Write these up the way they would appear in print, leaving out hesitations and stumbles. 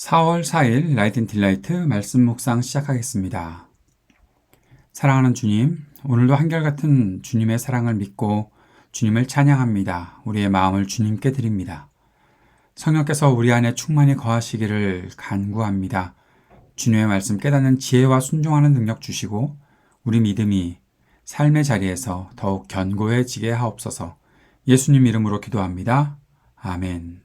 4월 4일 라이트 앤 딜라이트 말씀 묵상 시작하겠습니다. 사랑하는 주님, 오늘도 한결같은 주님의 사랑을 믿고 주님을 찬양합니다. 우리의 마음을 주님께 드립니다. 성령께서 우리 안에 충만히 거하시기를 간구합니다. 주님의 말씀 깨닫는 지혜와 순종하는 능력 주시고 우리 믿음이 삶의 자리에서 더욱 견고해지게 하옵소서. 예수님 이름으로 기도합니다. 아멘.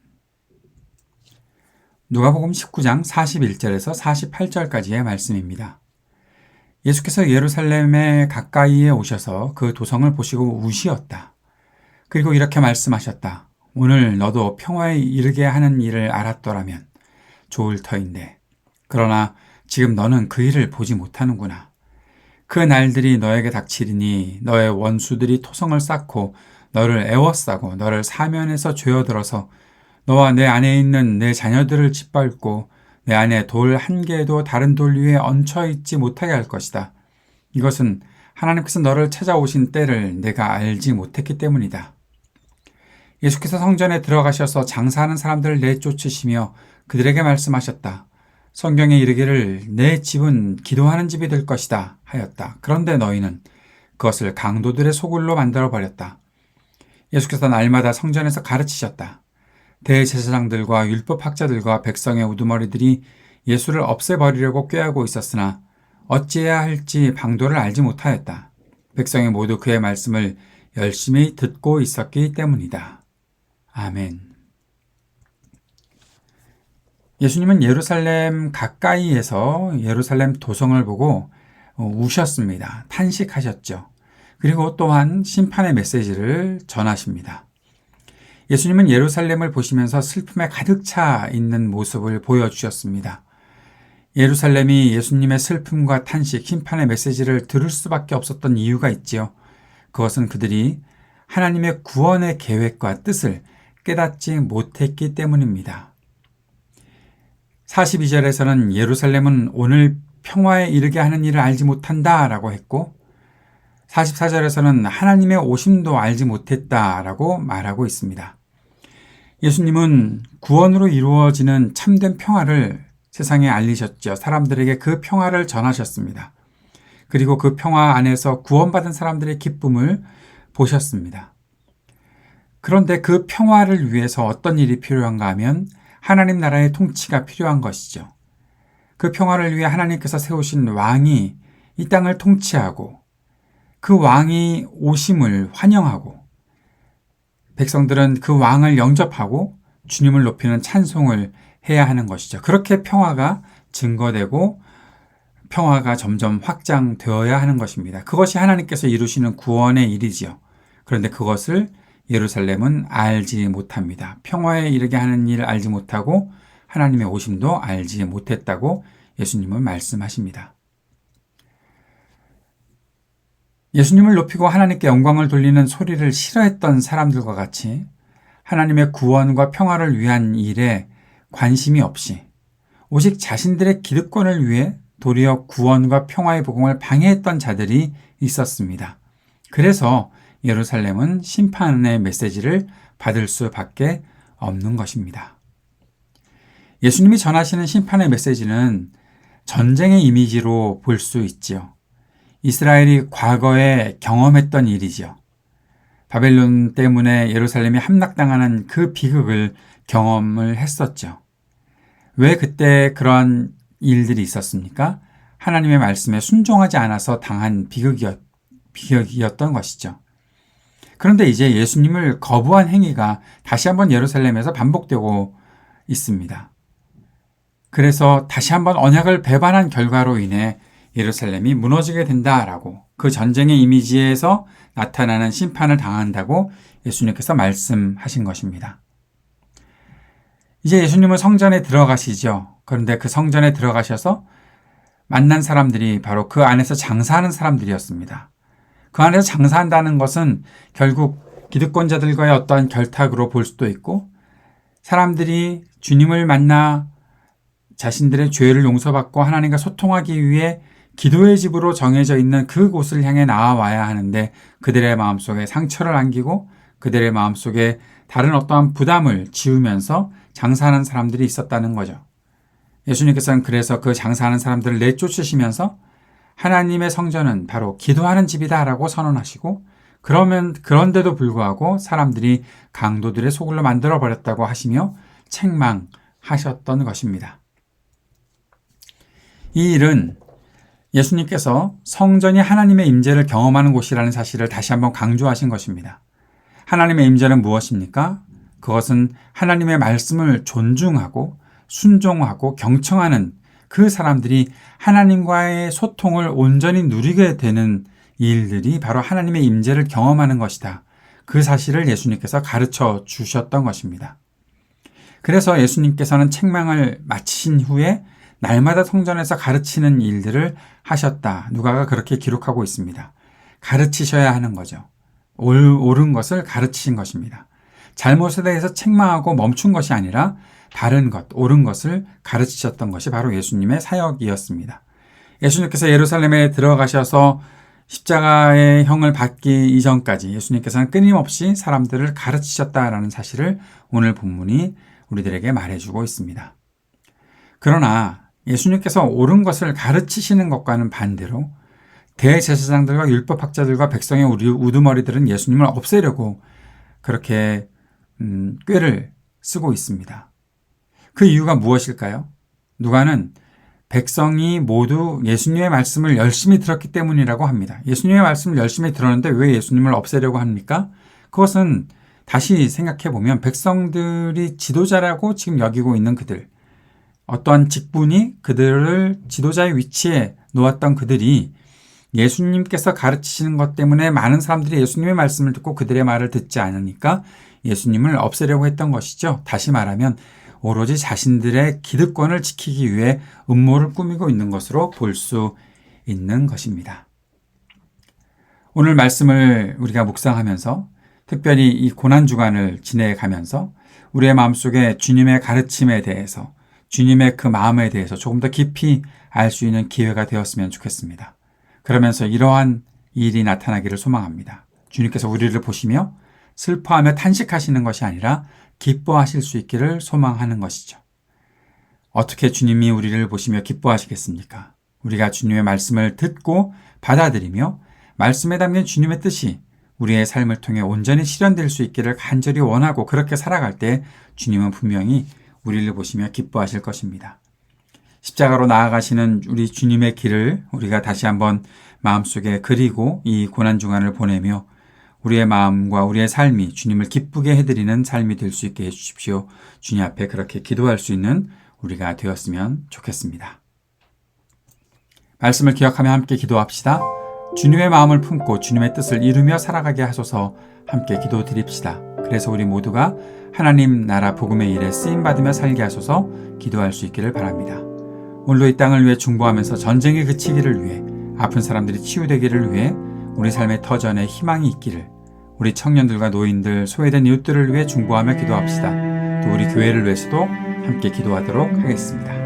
누가복음 19장 41절에서 48절까지의 말씀입니다. 예수께서 예루살렘에 가까이에 오셔서 그 도성을 보시고 우시었다. 그리고 이렇게 말씀하셨다. 오늘 너도 평화에 이르게 하는 일을 알았더라면 좋을 터인데 그러나 지금 너는 그 일을 보지 못하는구나. 그 날들이 너에게 닥치리니 너의 원수들이 토성을 쌓고 너를 애워싸고 너를 사면에서 죄어들어서 너와 내 안에 있는 내 자녀들을 짓밟고 내 안에 돌 한 개도 다른 돌 위에 얹혀 있지 못하게 할 것이다. 이것은 하나님께서 너를 찾아오신 때를 내가 알지 못했기 때문이다. 예수께서 성전에 들어가셔서 장사하는 사람들을 내쫓으시며 그들에게 말씀하셨다. 성경에 이르기를 내 집은 기도하는 집이 될 것이다 하였다. 그런데 너희는 그것을 강도들의 소굴로 만들어버렸다. 예수께서 날마다 성전에서 가르치셨다. 대제사장들과 율법학자들과 백성의 우두머리들이 예수를 없애버리려고 꾀하고 있었으나 어찌해야 할지 방도를 알지 못하였다. 백성이 모두 그의 말씀을 열심히 듣고 있었기 때문이다. 아멘. 예수님은 예루살렘 가까이에서 예루살렘 도성을 보고 우셨습니다. 탄식하셨죠. 그리고 또한 심판의 메시지를 전하십니다. 예수님은 예루살렘을 보시면서 슬픔에 가득 차 있는 모습을 보여주셨습니다. 예루살렘이 예수님의 슬픔과 탄식, 심판의 메시지를 들을 수밖에 없었던 이유가 있지요. 그것은 그들이 하나님의 구원의 계획과 뜻을 깨닫지 못했기 때문입니다. 42절에서는 예루살렘은 오늘 평화에 이르게 하는 일을 알지 못한다 라고 했고 44절에서는 하나님의 오심도 알지 못했다라고 말하고 있습니다. 예수님은 구원으로 이루어지는 참된 평화를 세상에 알리셨죠. 사람들에게 그 평화를 전하셨습니다. 그리고 그 평화 안에서 구원받은 사람들의 기쁨을 보셨습니다. 그런데 그 평화를 위해서 어떤 일이 필요한가 하면 하나님 나라의 통치가 필요한 것이죠. 그 평화를 위해 하나님께서 세우신 왕이 이 땅을 통치하고 그 왕이 오심을 환영하고 백성들은 그 왕을 영접하고 주님을 높이는 찬송을 해야 하는 것이죠. 그렇게 평화가 증거되고 평화가 점점 확장되어야 하는 것입니다. 그것이 하나님께서 이루시는 구원의 일이지요. 그런데 그것을 예루살렘은 알지 못합니다. 평화에 이르게 하는 일을 알지 못하고 하나님의 오심도 알지 못했다고 예수님은 말씀하십니다. 예수님을 높이고 하나님께 영광을 돌리는 소리를 싫어했던 사람들과 같이 하나님의 구원과 평화를 위한 일에 관심이 없이 오직 자신들의 기득권을 위해 도리어 구원과 평화의 복음을 방해했던 자들이 있었습니다. 그래서 예루살렘은 심판의 메시지를 받을 수밖에 없는 것입니다. 예수님이 전하시는 심판의 메시지는 전쟁의 이미지로 볼 수 있지요. 이스라엘이 과거에 경험했던 일이지요. 바벨론 때문에 예루살렘이 함락당하는 그 비극을 경험을 했었죠. 왜 그때 그런 일들이 있었습니까? 하나님의 말씀에 순종하지 않아서 당한 비극이었던 것이죠. 그런데 이제 예수님을 거부한 행위가 다시 한번 예루살렘에서 반복되고 있습니다. 그래서 다시 한번 언약을 배반한 결과로 인해 예루살렘이 무너지게 된다라고 그 전쟁의 이미지에서 나타나는 심판을 당한다고 예수님께서 말씀하신 것입니다. 이제 예수님은 성전에 들어가시죠. 그런데 그 성전에 들어가셔서 만난 사람들이 바로 그 안에서 장사하는 사람들이었습니다. 그 안에서 장사한다는 것은 결국 기득권자들과의 어떠한 결탁으로 볼 수도 있고 사람들이 주님을 만나 자신들의 죄를 용서받고 하나님과 소통하기 위해 기도의 집으로 정해져 있는 그곳을 향해 나아와야 하는데 그들의 마음속에 상처를 안기고 그들의 마음속에 다른 어떠한 부담을 지우면서 장사하는 사람들이 있었다는 거죠. 예수님께서는 그래서 그 장사하는 사람들을 내쫓으시면서 하나님의 성전은 바로 기도하는 집이다라고 선언하시고, 그런데도 불구하고 사람들이 강도들의 소굴로 만들어버렸다고 하시며 책망하셨던 것입니다. 이 일은 예수님께서 성전이 하나님의 임재를 경험하는 곳이라는 사실을 다시 한번 강조하신 것입니다. 하나님의 임재는 무엇입니까? 그것은 하나님의 말씀을 존중하고 순종하고 경청하는 그 사람들이 하나님과의 소통을 온전히 누리게 되는 일들이 바로 하나님의 임재를 경험하는 것이다. 그 사실을 예수님께서 가르쳐 주셨던 것입니다. 그래서 예수님께서는 책망을 마치신 후에 날마다 성전에서 가르치는 일들을 하셨다. 누가가 그렇게 기록하고 있습니다. 가르치셔야 하는 거죠. 옳은 것을 가르치신 것입니다. 잘못에 대해서 책망하고 멈춘 것이 아니라 바른 것, 옳은 것을 가르치셨던 것이 바로 예수님의 사역이었습니다. 예수님께서 예루살렘에 들어가셔서 십자가의 형을 받기 이전까지 예수님께서는 끊임없이 사람들을 가르치셨다라는 사실을 오늘 본문이 우리들에게 말해주고 있습니다. 그러나 예수님께서 옳은 것을 가르치시는 것과는 반대로 대제사장들과 율법학자들과 백성의 우두머리들은 예수님을 없애려고 그렇게 꾀를 쓰고 있습니다. 그 이유가 무엇일까요? 누가는 백성이 모두 예수님의 말씀을 열심히 들었기 때문이라고 합니다. 예수님의 말씀을 열심히 들었는데 왜 예수님을 없애려고 합니까? 그것은 다시 생각해보면 백성들이 지도자라고 지금 여기고 있는 그들, 어떠한 직분이 그들을 지도자의 위치에 놓았던 그들이 예수님께서 가르치시는 것 때문에 많은 사람들이 예수님의 말씀을 듣고 그들의 말을 듣지 않으니까 예수님을 없애려고 했던 것이죠. 다시 말하면 오로지 자신들의 기득권을 지키기 위해 음모를 꾸미고 있는 것으로 볼 수 있는 것입니다. 오늘 말씀을 우리가 묵상하면서 특별히 이 고난주간을 지내가면서 우리의 마음속에 주님의 가르침에 대해서, 주님의 그 마음에 대해서 조금 더 깊이 알 수 있는 기회가 되었으면 좋겠습니다. 그러면서 이러한 일이 나타나기를 소망합니다. 주님께서 우리를 보시며 슬퍼하며 탄식하시는 것이 아니라 기뻐하실 수 있기를 소망하는 것이죠. 어떻게 주님이 우리를 보시며 기뻐하시겠습니까? 우리가 주님의 말씀을 듣고 받아들이며 말씀에 담긴 주님의 뜻이 우리의 삶을 통해 온전히 실현될 수 있기를 간절히 원하고 그렇게 살아갈 때 주님은 분명히 우리를 보시며 기뻐하실 것입니다. 십자가로 나아가시는 우리 주님의 길을 우리가 다시 한번 마음속에 그리고 이 고난주간을 보내며 우리의 마음과 우리의 삶이 주님을 기쁘게 해드리는 삶이 될 수 있게 해주십시오. 주님 앞에 그렇게 기도할 수 있는 우리가 되었으면 좋겠습니다. 말씀을 기억하며 함께 기도합시다. 주님의 마음을 품고 주님의 뜻을 이루며 살아가게 하소서. 함께 기도드립시다. 그래서 우리 모두가 하나님 나라 복음의 일에 쓰임받으며 살게 하소서. 기도할 수 있기를 바랍니다. 오늘도 이 땅을 위해 중보하면서 전쟁이 그치기를 위해, 아픈 사람들이 치유되기를 위해 우리 삶의 터전에 희망이 있기를, 우리 청년들과 노인들, 소외된 이웃들을 위해 중보하며 기도합시다. 또 우리 교회를 위해서도 함께 기도하도록 하겠습니다.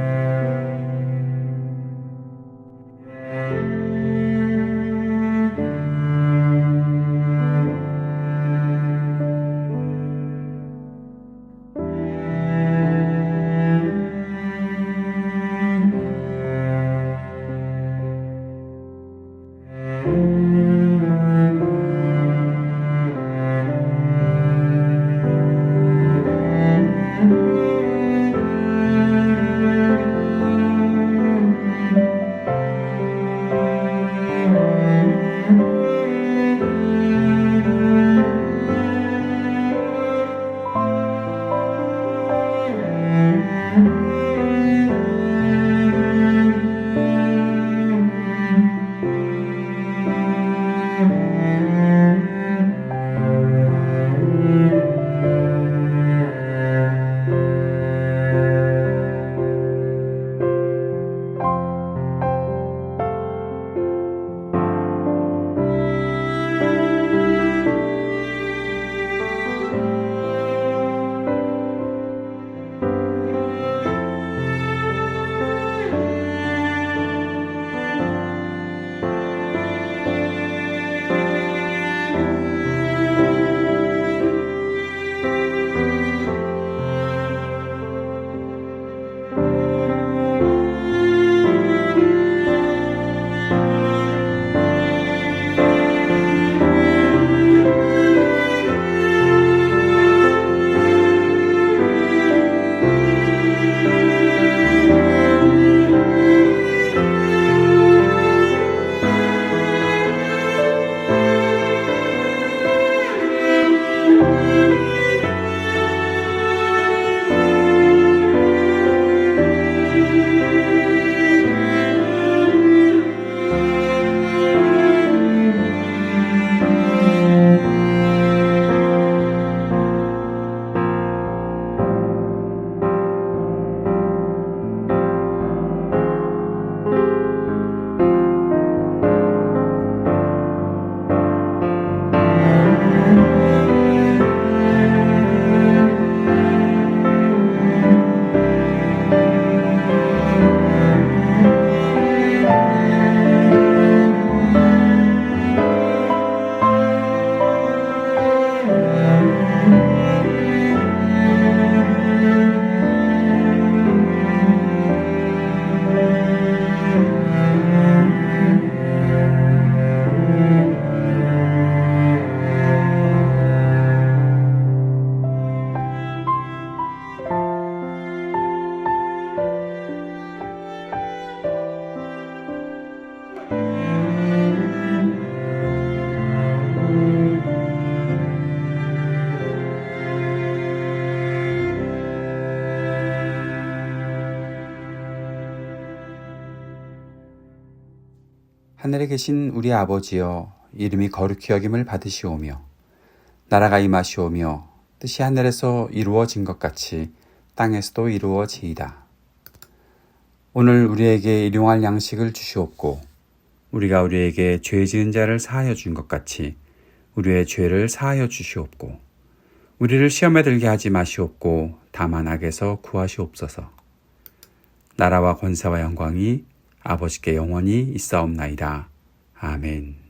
하늘에 계신 우리 아버지여, 이름이 거룩히 여김을 받으시오며 나라가 임하시오며 뜻이 하늘에서 이루어진 것 같이 땅에서도 이루어지이다. 오늘 우리에게 일용할 양식을 주시옵고 우리가 우리에게 죄 지은 자를 사하여 준 것 같이 우리의 죄를 사하여 주시옵고 우리를 시험에 들게 하지 마시옵고 다만 악에서 구하시옵소서. 나라와 권세와 영광이 아버지께 영원히 있사옵나이다. 아멘.